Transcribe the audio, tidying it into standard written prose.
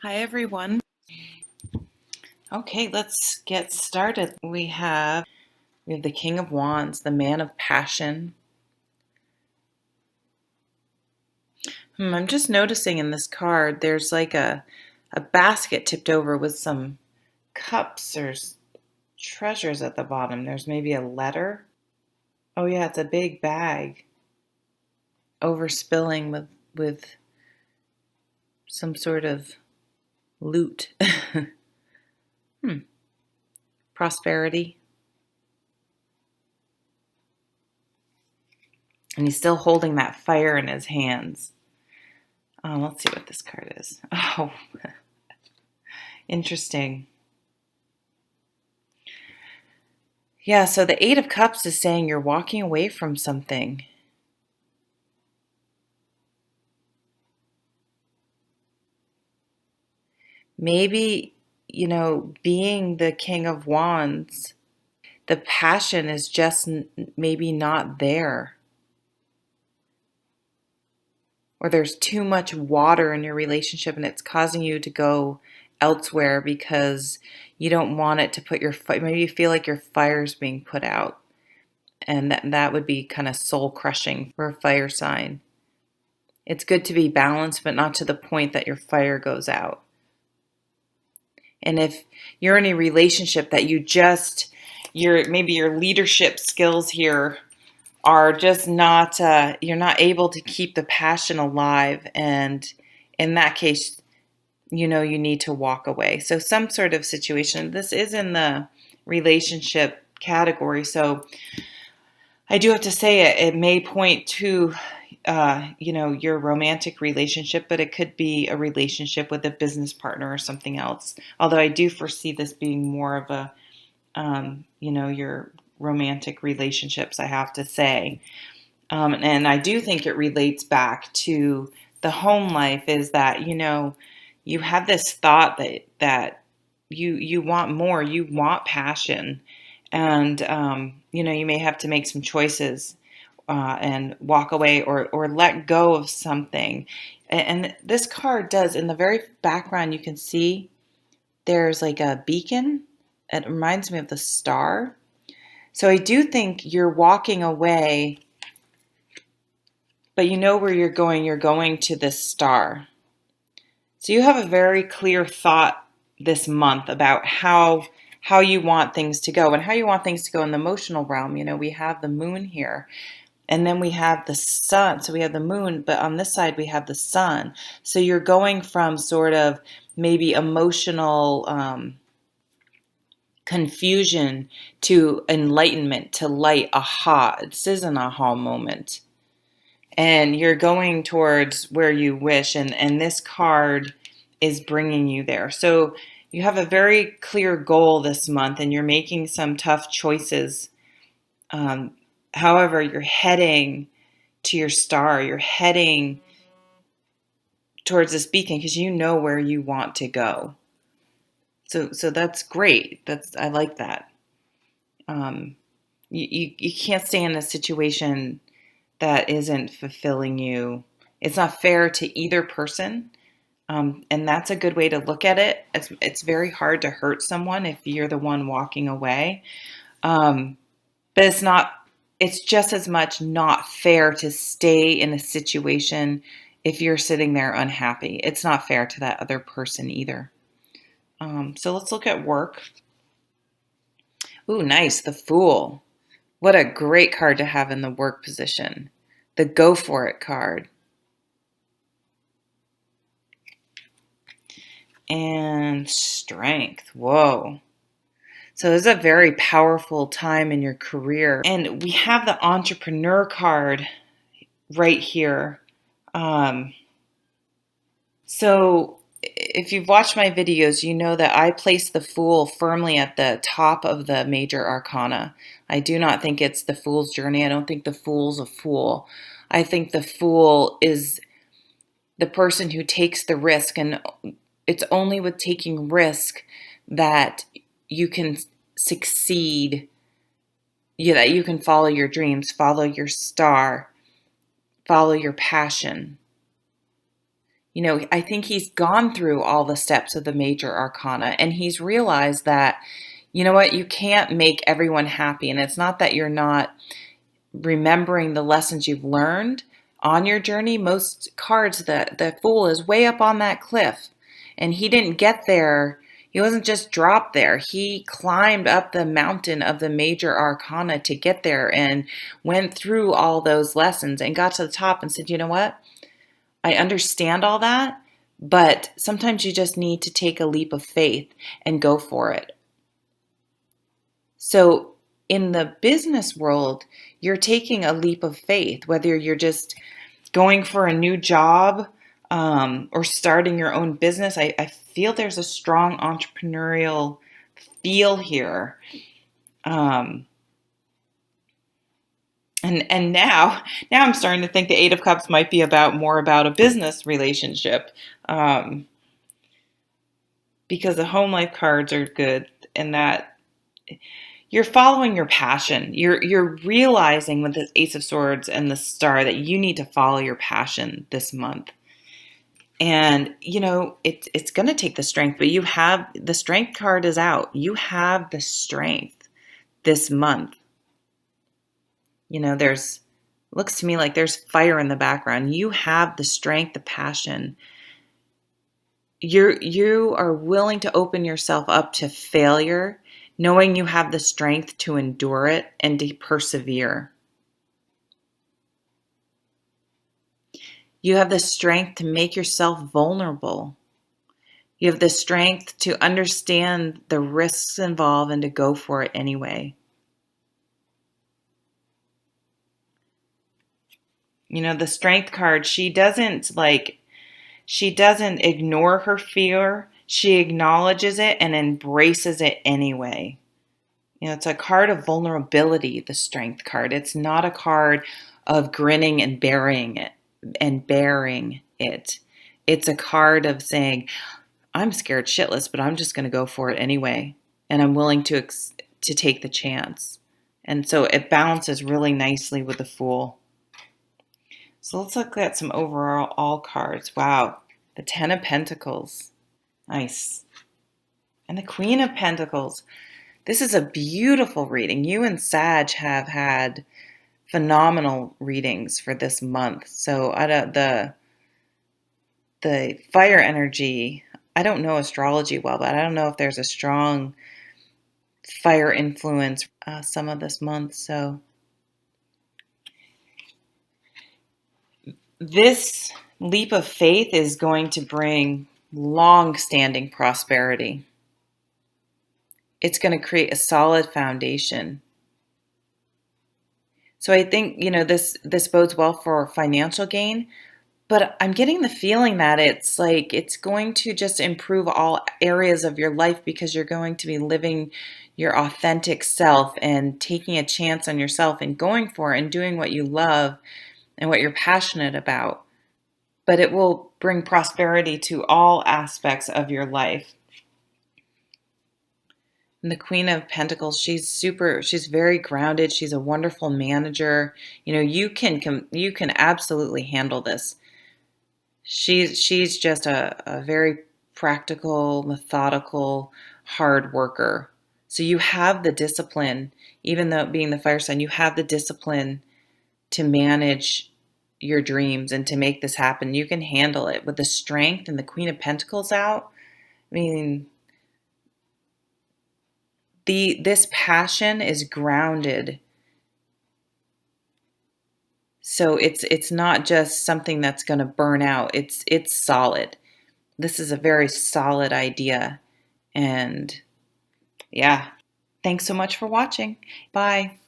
Hi, everyone. Okay, let's get started. We have the King of Wands, the man of passion. I'm just noticing in this card, there's like a basket tipped over with some cups or treasures at the bottom. There's maybe a letter. Oh yeah, it's a big bag overspilling with some sort of loot. Prosperity. And he's still holding that fire in his hands. Let's see what this card is. Oh, interesting. Yeah, so the Eight of Cups is saying you're walking away from something. Maybe, being the King of Wands, the passion is just maybe not there. Or there's too much water in your relationship and it's causing you to go elsewhere because you don't want it to put your fire. Maybe you feel like your fire's being put out. And that would be kind of soul crushing for a fire sign. It's good to be balanced, but not to the point that your fire goes out. And if you're in a relationship that maybe your leadership skills here are just not, you're not able to keep the passion alive. And in that case, you need to walk away. So some sort of situation, this is in the relationship category. So I do have to say it may point to your romantic relationship, but it could be a relationship with a business partner or something else. Although I do foresee this being more of a, your romantic relationships, I have to say. And I do think it relates back to the home life is that, you have this thought that you want more, you want passion. And, you may have to make some choices and walk away or let go of something. And this card does, in the very background, you can see there's like a beacon. It reminds me of the star. So I do think you're walking away, but you know where you're going. You're going to this star. So you have a very clear thought this month about how you want things to go and how you want things to go in the emotional realm. We have the moon here. And then we have the sun. So we have the moon, but on this side we have the sun. So you're going from sort of maybe emotional confusion to enlightenment, to light, aha. This is an aha moment. And you're going towards where you wish. And this card is bringing you there. So you have a very clear goal this month and you're making some tough choices. However, you're heading to your star. You're heading towards this beacon because you know where you want to go. So that's great. I like that. You can't stay in a situation that isn't fulfilling you. It's not fair to either person. And that's a good way to look at it. It's very hard to hurt someone if you're the one walking away. But it's just as much not fair to stay in a situation if you're sitting there unhappy. It's not fair to that other person either. So let's look at work. Ooh, nice. The Fool. What a great card to have in the work position. The Go For It card. And Strength. Whoa. So this is a very powerful time in your career. And we have the Entrepreneur card right here. So if you've watched my videos, you know that I place the Fool firmly at the top of the major arcana. I do not think it's the Fool's journey. I don't think the Fool's a fool. I think the Fool is the person who takes the risk, and it's only with taking risk that you can succeed, that you can follow your dreams, follow your star, follow your passion. I think he's gone through all the steps of the major arcana, and he's realized that, you know what, you can't make everyone happy. And it's not that you're not remembering the lessons you've learned on your journey. Most cards, the Fool is way up on that cliff, and he didn't get there. He wasn't just dropped there. He climbed up the mountain of the major arcana to get there and went through all those lessons and got to the top and said, you know what? I understand all that, but sometimes you just need to take a leap of faith and go for it. So in the business world, you're taking a leap of faith, whether you're just going for a new job, or starting your own business. I feel there's a strong entrepreneurial feel here. And now I'm starting to think the Eight of Cups might be more about a business relationship, because the home life cards are good, and that you're following your passion. You're realizing with the Ace of Swords and the Star that you need to follow your passion this month. And it's going to take the strength, but you have the Strength card is out. You have the strength this month. Looks to me like there's fire in the background. You have the strength, the passion. You are willing to open yourself up to failure, knowing you have the strength to endure it and to persevere. You have the strength to make yourself vulnerable. You have the strength to understand the risks involved and to go for it anyway. The Strength card, she doesn't ignore her fear. She acknowledges it and embraces it anyway. It's a card of vulnerability, the Strength card. It's not a card of grinning and bearing it. It's a card of saying, I'm scared shitless, but I'm just going to go for it anyway. And I'm willing to take the chance. And so it balances really nicely with the Fool. So let's look at some overall cards. Wow. The Ten of Pentacles. Nice. And the Queen of Pentacles. This is a beautiful reading. You and Sag have had phenomenal readings for this month. So the fire energy, I don't know astrology well, but I don't know if there's a strong fire influence some of this month. So this leap of faith is going to bring long-standing prosperity. It's going to create a solid foundation. So I think, this bodes well for financial gain, but I'm getting the feeling that it's going to just improve all areas of your life, because you're going to be living your authentic self and taking a chance on yourself and going for it and doing what you love and what you're passionate about. But it will bring prosperity to all aspects of your life. And the Queen of Pentacles, she's very grounded. She's a wonderful manager. You can absolutely handle this. She's just a very practical, methodical, hard worker. So you have the discipline, even though being the fire sign, you have the discipline to manage your dreams and to make this happen. You can handle it with the strength and the Queen of Pentacles out. I mean, this passion is grounded. So it's not just something that's going to burn out. It's solid. This is a very solid idea. And yeah, thanks so much for watching. Bye.